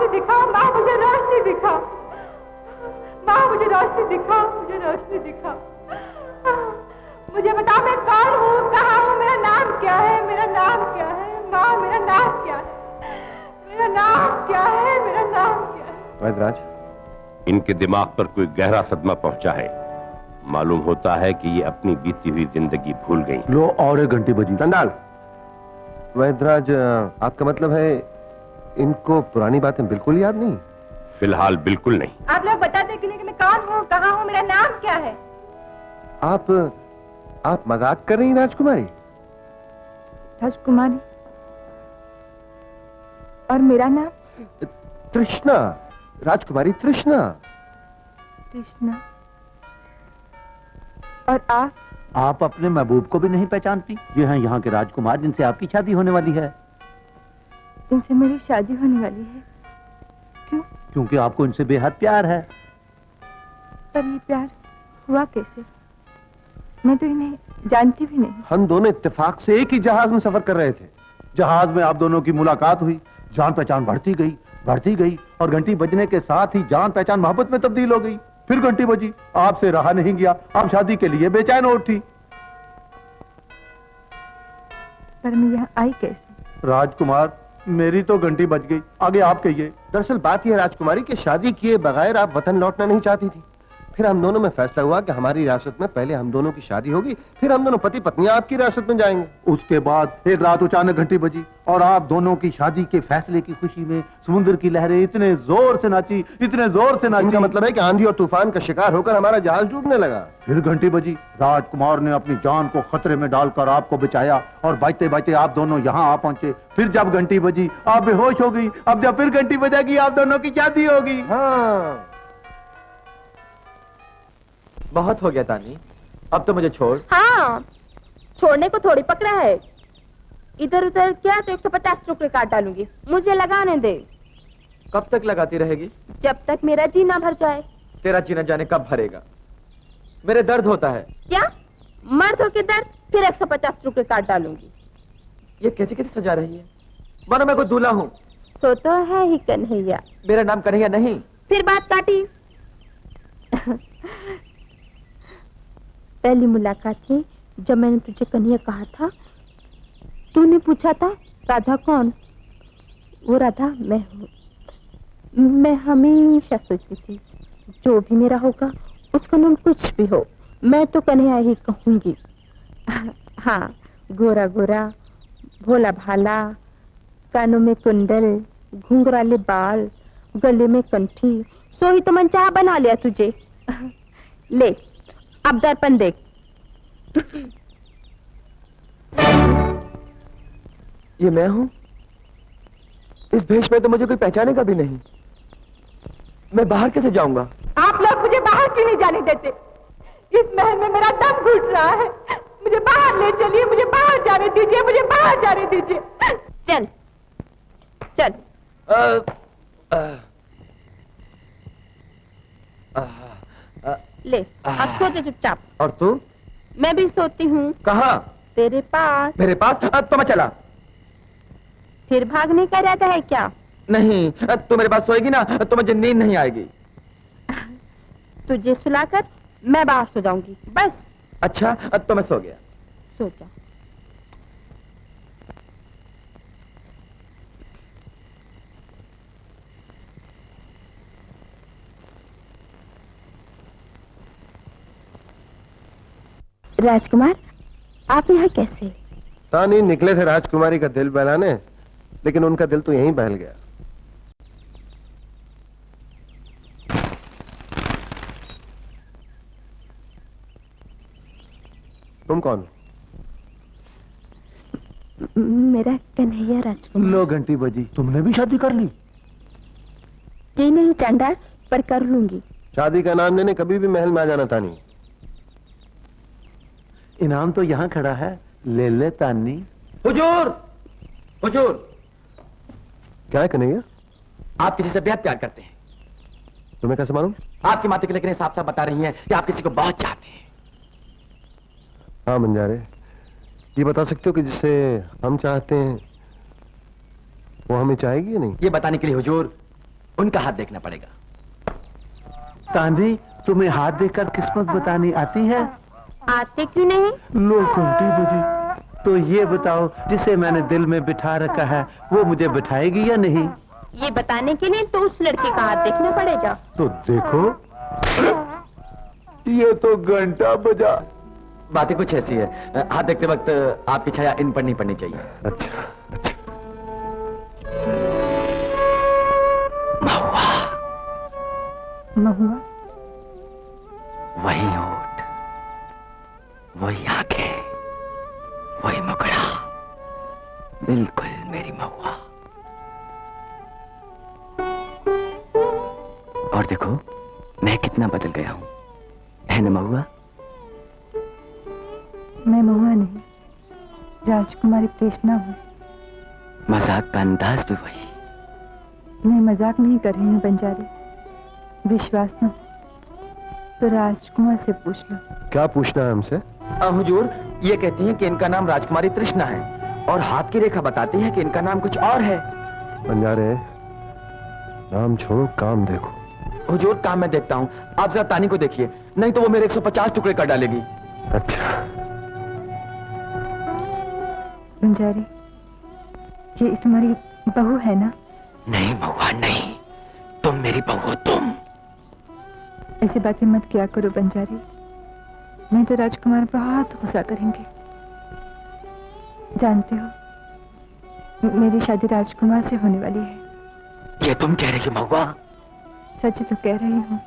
रोशनी दिखाओ माँ, मुझे रोशनी दिखाओ माँ, मुझे रोशनी दिखाओ, मुझे रोशनी दिखाओ। मुझे बताओ मैं कौन हूँ, कहाँ हूँ, मेरा नाम क्या है, मेरा नाम क्या है माँ, मेरा नाम क्या है, मेरा नाम क्या है, मेरा नाम क्या है। वैद्यराज, इनके दिमाग पर कोई गहरा सदमा पहुंचा है। मालूम होता है कि ये अपनी बीती हुई जिंदगी भूल गई। लो और 1 घंटी बजी। चंडाल, वैद्यराज आपका मतलब है इनको पुरानी बातें बिल्कुल याद नहीं? फिलहाल बिल्कुल नहीं। आप लोग बताते क्यों नहीं कि मैं कौन हूँ, कहाँ हूँ, मेरा नाम क्या है? आप मजाक कर रही हैं राजकुमारी? राजकुमारी? और मेरा नाम? तृष्णा, राजकुमारी तृष्णा। कृष्णा। और आप अपने महबूब को भी नहीं पहचानती? ये हैं यहाँ के राजकुमार जिनसे आपकी शादी होने वाली है। इनसे मेरी शादी होने वाली है? क्यों? क्योंकि आपको इनसे बेहद प्यार है। पर ये प्यार हुआ कैसे? मैं तो इन्हें जानती भी नहीं। हम दोनों इत्तेफाक से एक ही जहाज में सफर कर रहे थे। जहाज में आप दोनों की मुलाकात हुई, जान पहचान बढ़ती गई और घंटी बजने के साथ ही जान पहचान मोहब्बत में तब्दील हो गई। फिर घंटी बजी, आपसे रहा नहीं गया, आप शादी के लिए बेचैन हो उठी। पर मैं यहाँ आई कैसे? राजकुमार, मेरी तो घंटी बज गई, आगे आप कहिए। दरअसल बात यह है राजकुमारी कि शादी किए बगैर आप वतन लौटना नहीं चाहती थी। फिर हम दोनों में फैसला हुआ कि हमारी रियासत में पहले हम दोनों की शादी होगी, फिर हम दोनों पति पत्नियां आपकी रियासत में जाएंगे। उसके बाद एक रात अचानक घंटी बजी और आप दोनों की शादी के फैसले की खुशी में समुद्र की लहरें इतने जोर से नाची। इनका मतलब है कि आंधी और तूफान का शिकार होकर हमारा जहाज डूबने लगा। फिर घंटी बजी, राजकुमार ने अपनी जान को खतरे में डालकर आपको बचाया और बचते बचते आप दोनों यहाँ आ पहुंचे। फिर जब घंटी बजी आप बेहोश हो गई। अब जब फिर घंटी बजेगी आप दोनों की शादी होगी। हाँ, बहुत हो गया तानी, अब तो मुझे छोड़। हाँ, छोड़ने को थोड़ी पकड़ा है। इधर उधर क्या तो 150 टुकड़े काट डालूंगी, मुझे लगाने दे। कब तक लगाती रहेगी? जब तक मेरा जी ना भर जाए। तेरा जी न जाने कब भरेगा। मेरे दर्द होता है। क्या मर्द हो के दर्द? फिर 150 टुकड़े काट डालूंगी। ये कैसे कैसे सजा रही है? मानो मैं कोई दूल्हा हूँ। सो तो है ही कन्हैया। मेरा नाम कन्हैया नहीं। फिर बात काटी। पहली मुलाकात थी जब मैंने तुझे कन्हैया कहा था। तूने पूछा था राधा कौन? वो राधा मैं हूँ। मैं हमेशा सोचती थी जो भी मेरा होगा उसका नाम कुछ भी हो, मैं तो कन्हैया ही कहूंगी। हाँ, गोरा गोरा, भोला भाला, कानों में कुंडल, घुंघराले बाल, गले में कंठी, सो ही तो मनचाहा बना लिया तुझे। ले अब दर्पण देख। ये मैं हूँ? इस भेष में तो मुझे कोई पहचानेगा भी नहीं। मैं बाहर कैसे जाऊंगा? आप लोग मुझे बाहर क्यों नहीं जाने देते? इस महल में मेरा दम घुट रहा है। मुझे बाहर ले चलिए, मुझे बाहर जाने दीजिए, मुझे बाहर जाने दीजिए। चल चल। ले अब सोते चुपचाप। और तू? मैं भी सोती हूँ। कहाँ? तेरे पास। मेरे पास? तो मैं चला। फिर भागने का इरादा है क्या? नहीं, तू मेरे पास सोएगी ना तो मुझे नींद नहीं आएगी। तुझे सुलाकर मैं बाहर सो जाऊंगी बस। अच्छा, तो मैं सो गया। सो जा। राजकुमार, आप यहाँ कैसे? तानी निकले थे राजकुमारी का दिल बहलाने, लेकिन उनका दिल तो यहीं बहल गया। तुम कौन? मेरा कन्हैया राजकुमार। लो घंटी बजी, तुमने भी शादी कर ली? जी नहीं चंडाल, पर कर लूंगी। शादी का नाम लेने कभी भी महल में आ जाना तानी। इनाम तो यहाँ खड़ा है, ले ले तानी। हुजूर, हुजूर। क्या है कन्हैया? आप किसी से बेहद प्यार करते हैं। तुम्हें कैसे मालूम? आपकी माते के लेकिन साफ साफ बता रही हैं कि आप किसी को बहुत चाहते हैं। हाँ बंजारे, ये बता सकते हो कि जिसे हम चाहते हैं वो हमें चाहेगी या नहीं? ये बताने के लिए हुजूर उनका हाथ देखना पड़ेगा। तानी, तुम्हें हाथ देखकर किस्मत बतानी आती है? आते क्यों नहीं? लो घंटी बजी। तो ये बताओ, जिसे मैंने दिल में बिठा रखा है वो मुझे बिठाएगी या नहीं? ये बताने के लिए तो उस लड़के का हाथ देखना पड़ेगा। तो देखो, ये तो घंटा बजा। बातें कुछ ऐसी है, हाथ देखते वक्त आपकी छाया इन पर नहीं पड़नी चाहिए। अच्छा अच्छा। महुआ, महुआ, वही होठ, वही आंखें, वही मुखड़ा, बिल्कुल मेरी महुआ। और देखो मैं कितना बदल गया हूं, है ना महुआ? मैं महुआ नहीं, राजकुमारी तृष्णा हूँ। मजाक का अंदाज भी वही। मैं मजाक नहीं कर रही हूँ बंजारी, विश्वास न हो तो राजकुमार से पूछ लो। क्या पूछना है हमसे? हुजूर, ये कहती हैं कि इनका नाम राजकुमारी तृष्णा है और हाथ की रेखा बताती है कि इनका नाम कुछ और है। बंजारे, नाम छोड़ो, काम देखो। हुजूर, काम मैं देखता हूँ, आप जरा तानी को देखिए, नहीं तो वो मेरे 150 टुकड़े कर डालेगी। अच्छा। बंजारी, ये तुम्हारी बहू है ना? नहीं महुआ नहीं, तुम मेरी बहू हो, तुम। ऐसी बातें मत किया करो बंजारी, नहीं तो राजकुमार बहुत गुस्सा करेंगे। जानते हो, मेरी शादी राजकुमार से होने वाली है। ये तुम कह रही हो महुआ? सच तो कह रही हूँ।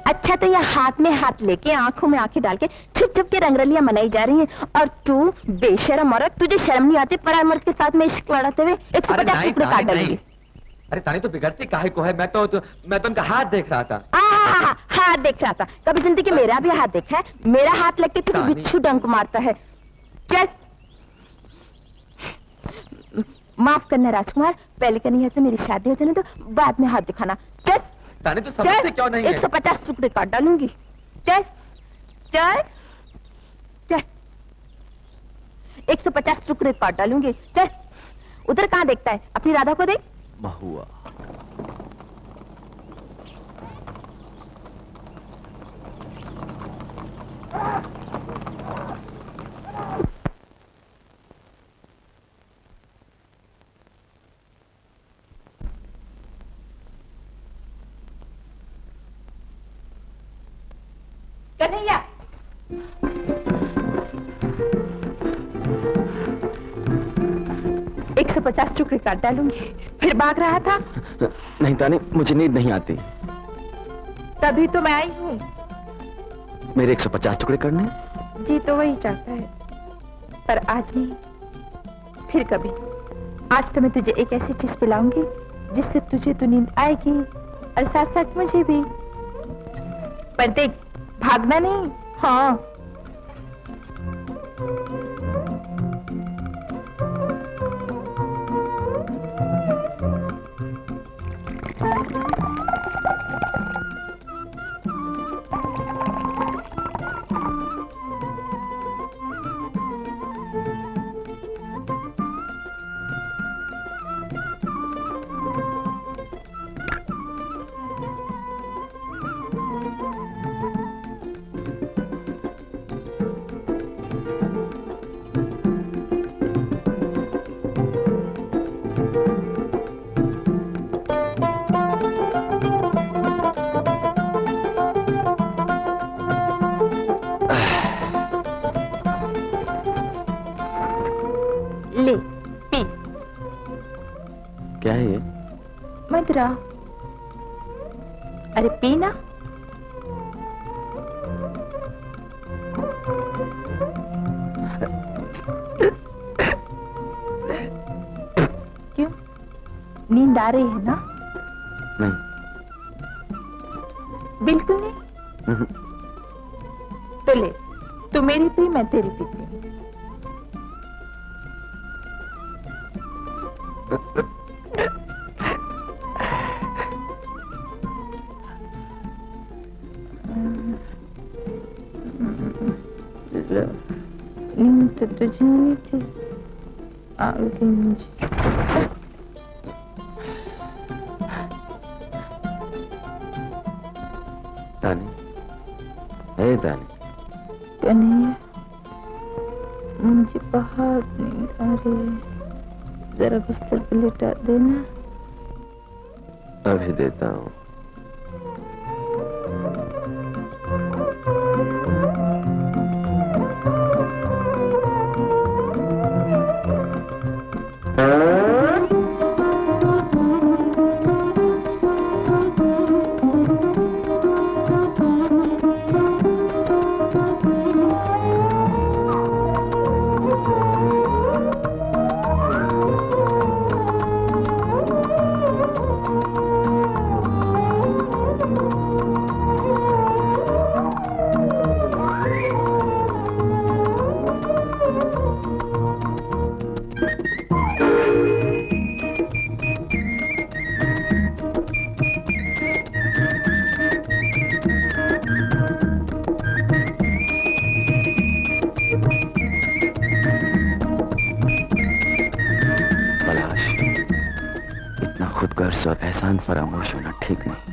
अच्छा, तो ये हाथ में हाथ लेके आंखों में आंखें डाल के छुप छुप के रंगरलियां मनाई जा रही हैं, और तू बेशरम औरत, तुझे शर्म नहीं आती पराये मर्द के साथ में इश्क लड़ाते हुए? 150 टुकड़े काट डालूंगी। अरे तानी, तो बिगड़ती काहे को है? मैं तो उनका हाथ देख रहा था। हाथ देख रहा था? कभी जिंदगी मेरा भी हाथ देखा है? मेरा हाथ लगते तुझे बिच्छू डंक मारता है। चल, माफ करना राजकुमार, पहले कन्हैया से मेरी शादी हो जाने तो बाद में हाथ दिखाना। चल तानी, तो समझते क्यों नहीं है? 150 टुकड़े काट डालूंगी। चल चल चल, 150 टुकड़े काट डालूंगी। चल, उधर कहाँ देखता है? अपनी राधा को देख। महुआ, कन्हैया, एक 150 टुकड़े काट डालूंगी। फिर भाग रहा था? नहीं तानी, मुझे नींद नहीं आती। तभी तो मैं आई हूँ। मेरे 150 टुकड़े करने? जी तो वही चाहता है, पर आज नहीं, फिर कभी। आज तो मैं तुझे एक ऐसी चीज पिलाऊंगी जिससे तुझे तो नींद आएगी और साथ साथ मुझे भी। पर देख, भागना नहीं। हाँ, ले पी। क्या है ये? मदरा। अरे पी ना। क्यों, नींद आ रही है ना? नहीं। बिल्कुल नहीं? तो ले, तू मेरी पी, मैं तेरी पीती हूँ। नींद तो तुझे आनी चाहिए, आगे मुझे। हे तानी, कन्हैया, मुझे बहुत नींद आ रही है, जरा बिस्तर पे लिटा देना। अभी देता हूँ। खुदगर्ज और एहसान फरामोश होना ठीक नहीं।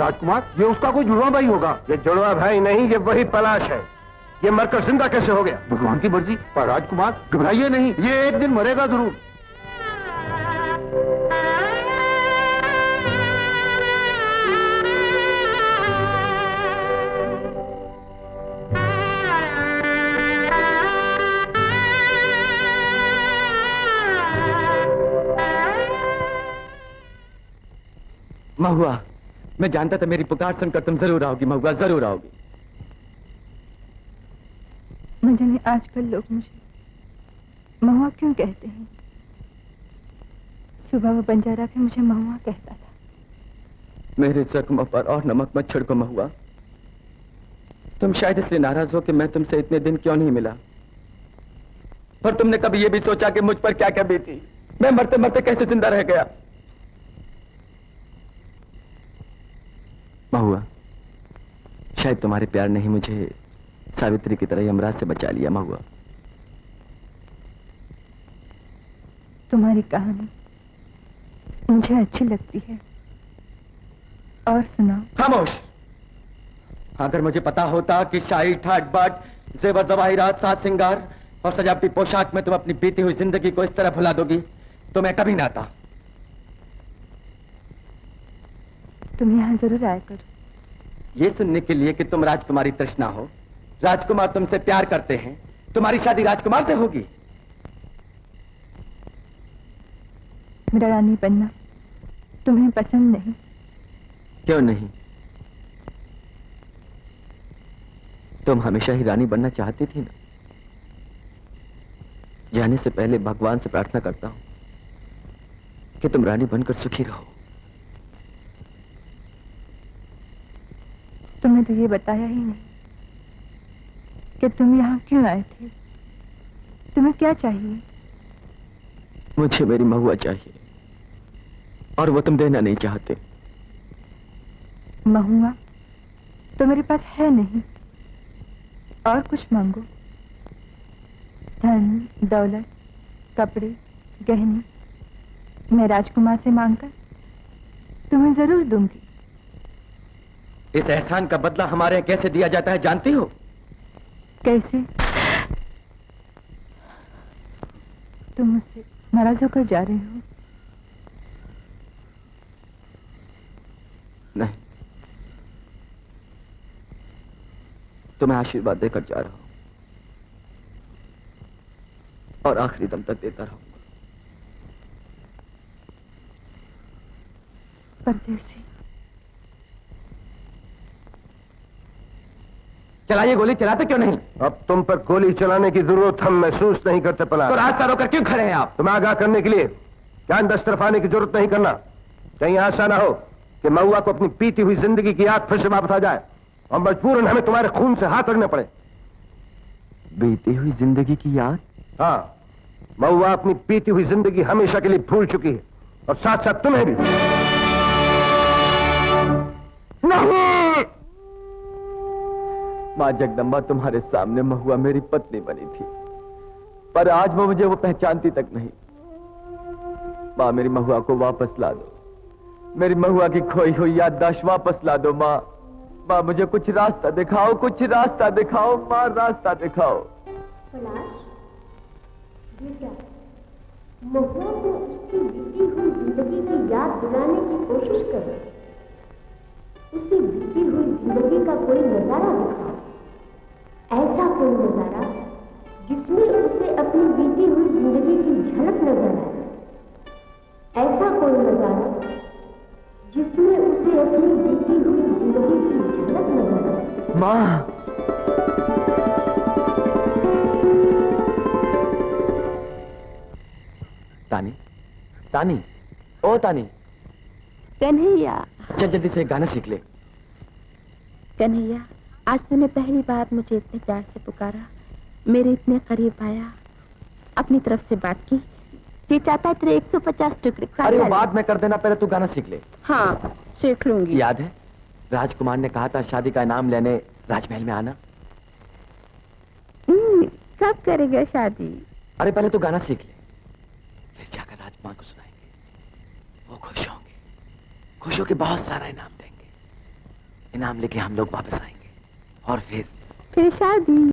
राजकुमार, ये उसका कोई जुड़वा भाई होगा। ये जुड़वा भाई नहीं, ये वही पलाश है। ये मरकर जिंदा कैसे हो गया? भगवान की मर्जी। पर राजकुमार घबराइए नहीं, ये एक दिन मरेगा जरूर। महुआ, मैं जानता था मेरी पुकार सुनकर तुम जरूर आओगी महुआ, जरूर आओगी। मुझे नहीं, आजकल लोग मुझे महुआ क्यों कहते हैं? सुबह वो बंजारा भी मुझे महुआ कहता था। मेरे जख्मों पर और नमक मत छिड़को महुआ। तुम शायद इसलिए नाराज हो कि मैं तुमसे इतने दिन क्यों नहीं मिला। पर तुमने कभी ये भी सोचा कि मुझ पर क्या क्या बीती, मैं मरते मरते कैसे जिंदा रह गया। महुआ, शायद तुम्हारे प्यार ने ही मुझे सावित्री की तरह यमराज से बचा लिया महुआ। तुम्हारी कहानी मुझे अच्छी लगती है, और सुनाओ। खामोश। अगर मुझे पता होता कि शाही ठाट बाट, जेवर जवाहिरात, साज सिंगार और सजावटी पोशाक में तुम अपनी बीती हुई जिंदगी को इस तरह भुला दोगी तो मैं कभी ना आता। तुम यहाँ जरूर आया करो। ये सुनने के लिए कि तुम राजकुमारी तृष्णा हो, राजकुमार तुमसे प्यार करते हैं, तुम्हारी शादी राजकुमार से होगी। मेरा रानी बनना तुम्हें पसंद नहीं? क्यों नहीं? तुम हमेशा ही रानी बनना चाहती थी ना। जाने से पहले भगवान से प्रार्थना करता हूं कि तुम रानी बनकर सुखी रहो। तुमने तो ये बताया ही नहीं कि तुम यहाँ क्यों आए थे। तुम्हें क्या चाहिए? मुझे मेरी महुआ चाहिए, और वो तुम देना नहीं चाहते। महुआ तो मेरे पास है नहीं, और कुछ मांगो। धन, दौलत, कपड़े, गहने मैं राजकुमार से मांगकर तुम्हें जरूर दूंगी। इस एहसान का बदला हमारे यहाँ कैसे दिया जाता है जानती हो? कैसे? तुम मुझसे नाराज होकर जा रहे हो? नहीं, तुम्हें आशीर्वाद देकर जा रहा हूं, और आखिरी दम तक देता रहूंगा। परदेसी, चलाइए गोली, चलाते क्यों नहीं? अब तुम पर गोली चलाने की जरूरत हम महसूस नहीं करते पलाश। तो रास्ता रोकर क्यों खड़े हैं आप? तुम्हें आगाह करने के लिए जान दस्तरफाने की जरूरत नहीं करना। कहीं ऐसा ना हो कि महुआ को अपनी पीती हुई जिंदगी की याद फिर से वापस आ जाए और मजबूरन हमें तुम्हारे खून से हाथ रखने पड़े। बीती हुई जिंदगी की याद? हाँ, महुआ अपनी पीती हुई जिंदगी हमेशा के लिए भूल चुकी है, और साथ साथ तुम्हें भी। नहीं! मां जगदम्बा, तुम्हारे सामने महुआ मेरी पत्नी बनी थी, पर आज मुझे वो पहचानती तक नहीं। मां, मेरी महुआ को वापस ला दो। मेरी महुआ की खोई हुई याददाश्त वापस ला दो मां। मां, मुझे कुछ रास्ता दिखाओ, कुछ रास्ता दिखाओ मां, रास्ता दिखाओ। पलाश, बेटा, महुआ को उसकी बीती हुई जिंदगी की याद दिलाने की कोशिश करो। उसे बीती हुई जिंदगी का कोई नजारा दिखाओ, ऐसा कोई नजारा जिसमें उसे अपनी बीती हुई जिंदगी की झलक नजर आए, ऐसा कोई नजारा जिसमें उसे अपनी बीती हुई जिंदगी की झलक नजर आए। मां, तानी, तानी, ओ तानी, कन्हैया, चल जल्दी से एक गाना सीख ले। कन्हैया, आज तूने पहली बार मुझे इतने प्यार से पुकारा, मेरे इतने करीब आया, अपनी तरफ से बात की। जी चाहता है तेरे 150 टुकड़े खा अरे खा वो ले। बाद में कर देना, पहले तू गाना सीख ले। हाँ, सीख लूंगी। याद है राजकुमार ने कहा था शादी का इनाम लेने राजमहल में आना? कब करेगा शादी? अरे पहले तू गाना सीख ले, फिर जाकर राजकुमार को सुनाएंगे। वो खुश होंगे, खुश होकर बहुत सारा इनाम देंगे। इनाम लेके हम लोग वापस आएंगे और फिर शादी।